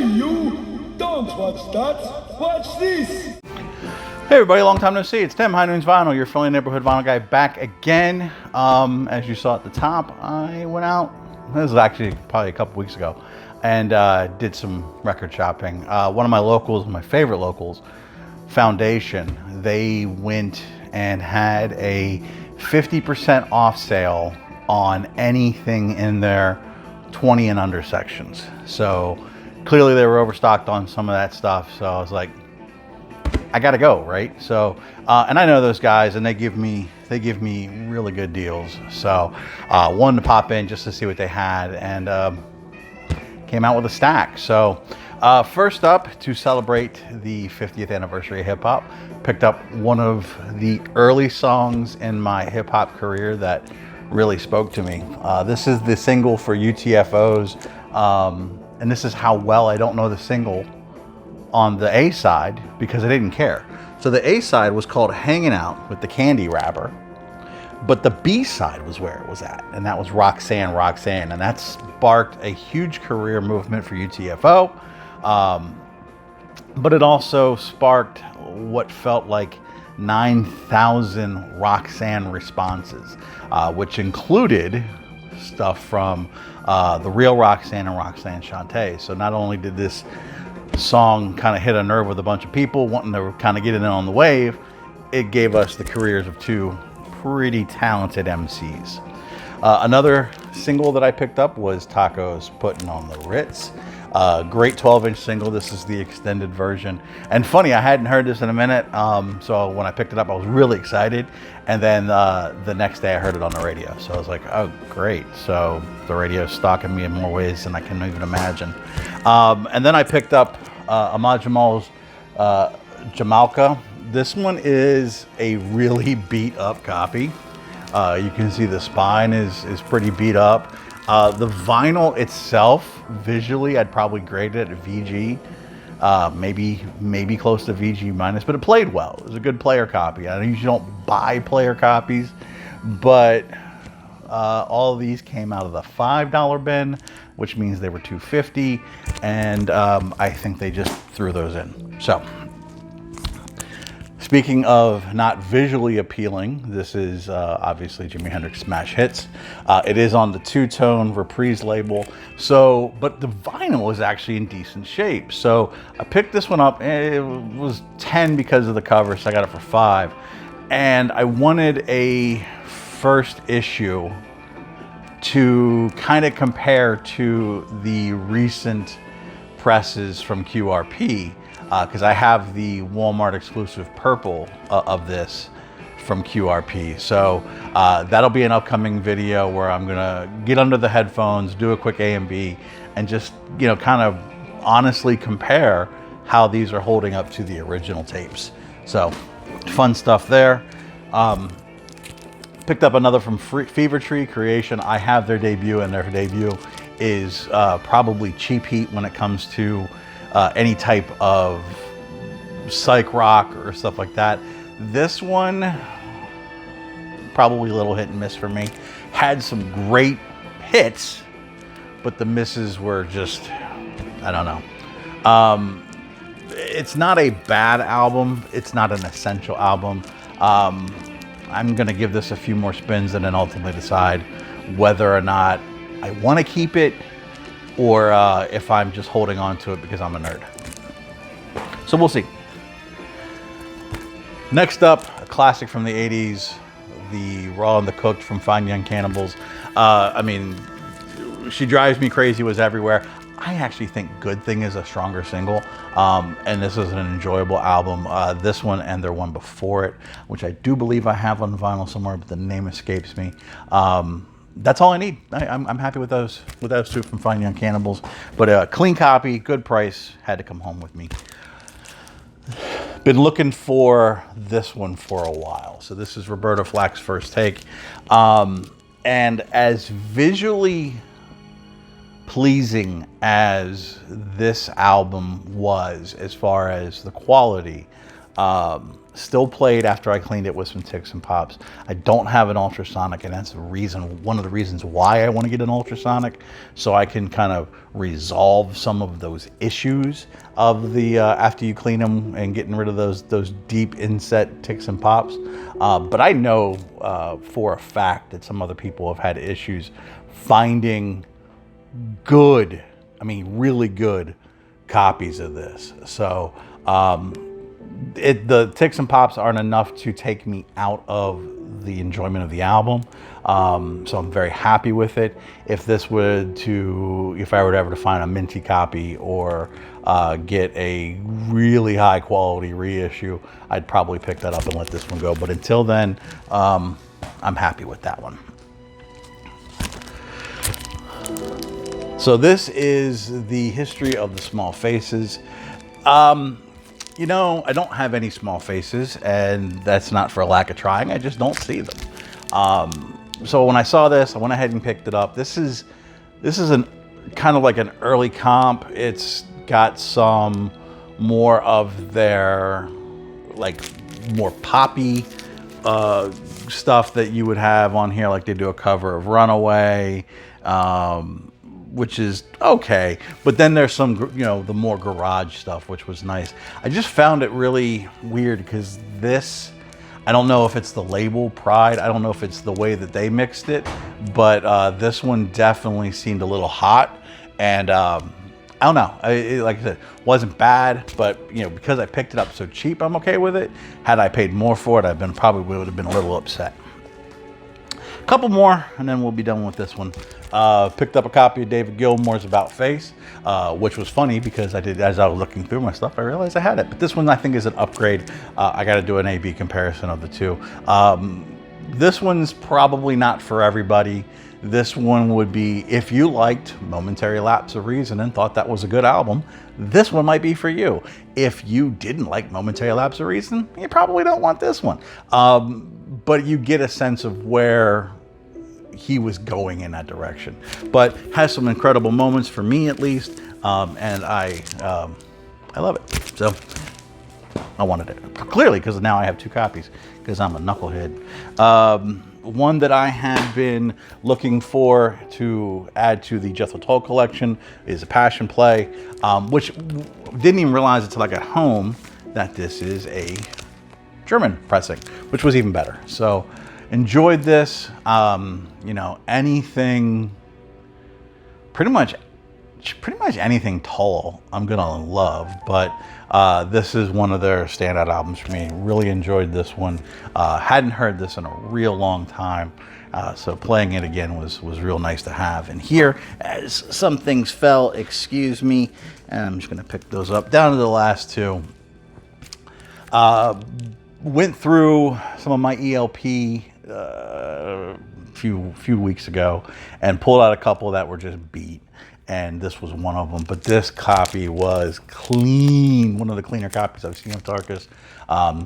you! Don't watch that! Watch this! Hey everybody, long time no see. It's Tim, High Noons Vinyl, your friendly neighborhood vinyl guy, back again. As you saw at the top, I went out, this was actually probably a couple weeks ago, and did some record shopping. One of my locals, my favorite locals, Foundation, they went and had a 50% off sale on anything in their 20 and under sections. So clearly they were overstocked on some of that stuff. So I was like, I gotta go, right? So, and I know those guys, and they give me really good deals. So, wanted to pop in just to see what they had, and came out with a stack. So, first up, to celebrate the 50th anniversary of hip hop, picked up one of the early songs in my hip hop career that really spoke to me. This is the single for UTFOs, and this is how well I don't know the single on the A side because I didn't care. So the A side was called Hanging Out with the Candy Rapper, but the B side was where it was at, and that was Roxanne, Roxanne, and that sparked a huge career movement for UTFO. But it also sparked what felt like 9,000 Roxanne responses, which included stuff from the real Roxanne and Roxanne Shante. So not only did this song kind of hit a nerve with a bunch of people wanting to kind of get in on the wave, it gave us the careers of two pretty talented MCs. Another single that I picked up was Taco's Putting on the Ritz. Great 12-inch single. This is the extended version. And funny, I hadn't heard this in a minute, so when I picked it up, I was really excited. And then the next day I heard it on the radio. So I was like, oh, great. So the radio's stalking me in more ways than I can even imagine. And then I picked up Ahmad Jamal's Jamalka. This one is a really beat up copy. You can see the spine is pretty beat up. The vinyl itself, visually, I'd probably grade it at VG, maybe close to VG minus, but it played well. It was a good player copy. I usually don't buy player copies, but all of these came out of the $5 bin, which means they were $2.50, and I think they just threw those in. So, speaking of not visually appealing, this is obviously Jimi Hendrix Smash Hits. It is on the two-tone Reprise label, so but the vinyl is actually in decent shape. So I picked this one up. It was 10 because of the cover, so I got it for 5. And I wanted a first issue to kind of compare to the recent presses from QRP. Because I have the Walmart exclusive purple of this from QRP. So that'll be an upcoming video where I'm gonna get under the headphones, do a quick A and B, and just, you know, kind of honestly compare how these are holding up to the original tapes. So fun stuff there. Picked up another from Fever Tree Creation. I have their debut, and their debut is probably cheap heat when it comes to any type of psych rock or stuff like that. This one, probably a little hit and miss for me. Had some great hits, but the misses were just, I don't know. It's not a bad album. It's not an essential album. I'm gonna give this a few more spins and then ultimately decide whether or not I want to keep it, or if I'm just holding on to it because I'm a nerd. So we'll see. Next up, a classic from the 80s, the Raw and the Cooked from Fine Young Cannibals. I mean, She Drives Me Crazy was everywhere. I actually think Good Thing is a stronger single, and this is an enjoyable album. This one and their one before it, which I do believe I have on vinyl somewhere, but the name escapes me. That's all I need. I'm happy with those two from Fine Young Cannibals. But a clean copy, good price, had to come home with me. Been looking for this one for a while. So this is Roberta Flack's First Take. And as visually pleasing as this album was, as far as the quality, Still played after I cleaned it with some ticks and pops. I don't have an ultrasonic, and that's one of the reasons why I want to get an ultrasonic, so I can kind of resolve some of those issues of the after you clean them and getting rid of those deep inset ticks and pops. But I know for a fact that some other people have had issues finding good, I mean really good copies of this. So the ticks and pops aren't enough to take me out of the enjoyment of the album. So I'm very happy with it. If I were ever to find a minty copy or get a really high quality reissue, I'd probably pick that up and let this one go. But until then, I'm happy with that one. So this is the history of the Small Faces. You know, I don't have any small faces, and that's not for a lack of trying. I just don't see them. So when I saw this, I went ahead and picked it up. This is an kind of like an early comp. It's got some more of their like more poppy stuff that you would have on here. Like they do a cover of Runaway, which is okay, but then there's some, you know, the more garage stuff, which was nice. I just found it really weird because this, I don't know if it's the label Pride, I don't know if it's the way that they mixed it, but this one definitely seemed a little hot, and I don't know, like I said, wasn't bad, but you know, because I picked it up so cheap, I'm okay with it. Had I paid more for it, probably would have been a little upset. A couple more, and then we'll be done with this one. Picked up a copy of David Gilmour's About Face, which was funny because as I was looking through my stuff, I realized I had it. But this one I think is an upgrade. I got to do an A/B comparison of the two. This one's probably not for everybody. This one would be, if you liked Momentary Lapse of Reason and thought that was a good album, this one might be for you. If you didn't like Momentary Lapse of Reason, you probably don't want this one. But you get a sense of where he was going in that direction. But has some incredible moments for me, at least, and I love it. So I wanted it, clearly, because now I have two copies, because I'm a knucklehead. One that I had been looking for to add to the Jethro Tull collection is a Passion Play, which didn't even realize until I got home that this is a German pressing, which was even better. So enjoyed this. You know, anything, pretty much anything Tull I'm gonna love, but this is one of their standout albums for me. Really enjoyed this one. Hadn't heard this in a real long time, so playing it again was real nice to have. And here, as some things fell, excuse me, and I'm just gonna pick those up down to the last two. Went through some of my ELP few weeks ago and pulled out a couple that were just beat, and this was one of them. But this copy was clean, one of the cleaner copies I've seen of Tarkus.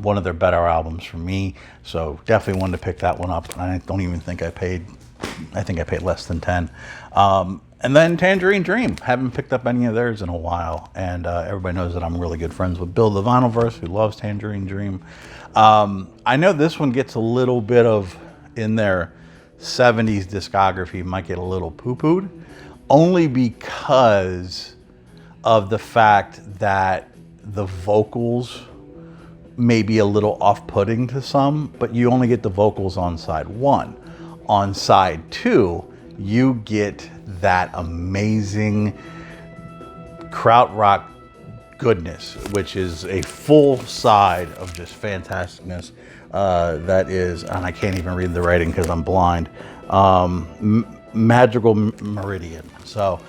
One of their better albums for me, so definitely wanted to pick that one up. I don't even think I paid less than 10. And then Tangerine Dream, haven't picked up any of theirs in a while, and everybody knows that I'm really good friends with Bill the Vinylverse, who loves Tangerine Dream. I know this one gets a little bit of, in their 70s discography, might get a little poo-pooed, only because of the fact that the vocals may be a little off-putting to some, but you only get the vocals on side one. On side two, you get that amazing krautrock goodness, which is a full side of just fantasticness. That is, and I can't even read the writing because I'm blind, Madrigal Meridian. So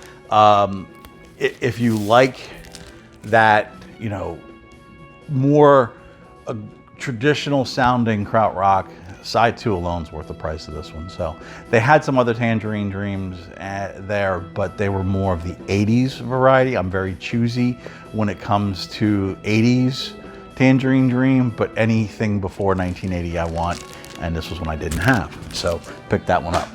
if you like that, you know, more traditional sounding krautrock, side two alone's worth the price of this one. So they had some other Tangerine Dreams there, but they were more of the 80s variety. I'm very choosy when it comes to 80s Tangerine Dream, but anything before 1980 I want, and this was one I didn't have, so picked that one up.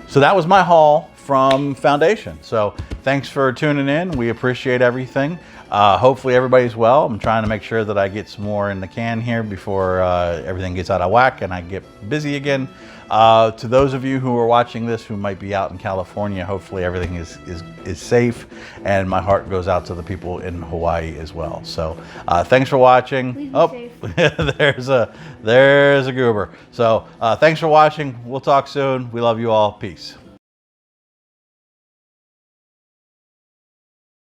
So that was my haul from Foundation. So thanks for tuning in. We appreciate everything. Hopefully everybody's well. I'm trying to make sure that I get some more in the can here before everything gets out of whack and I get busy again. To those of you who are watching this who might be out in California, hopefully everything is safe, and my heart goes out to the people in Hawaii as well. So thanks for watching. Please be safe. there's a goober. So thanks for watching. We'll talk soon. We love you all. Peace.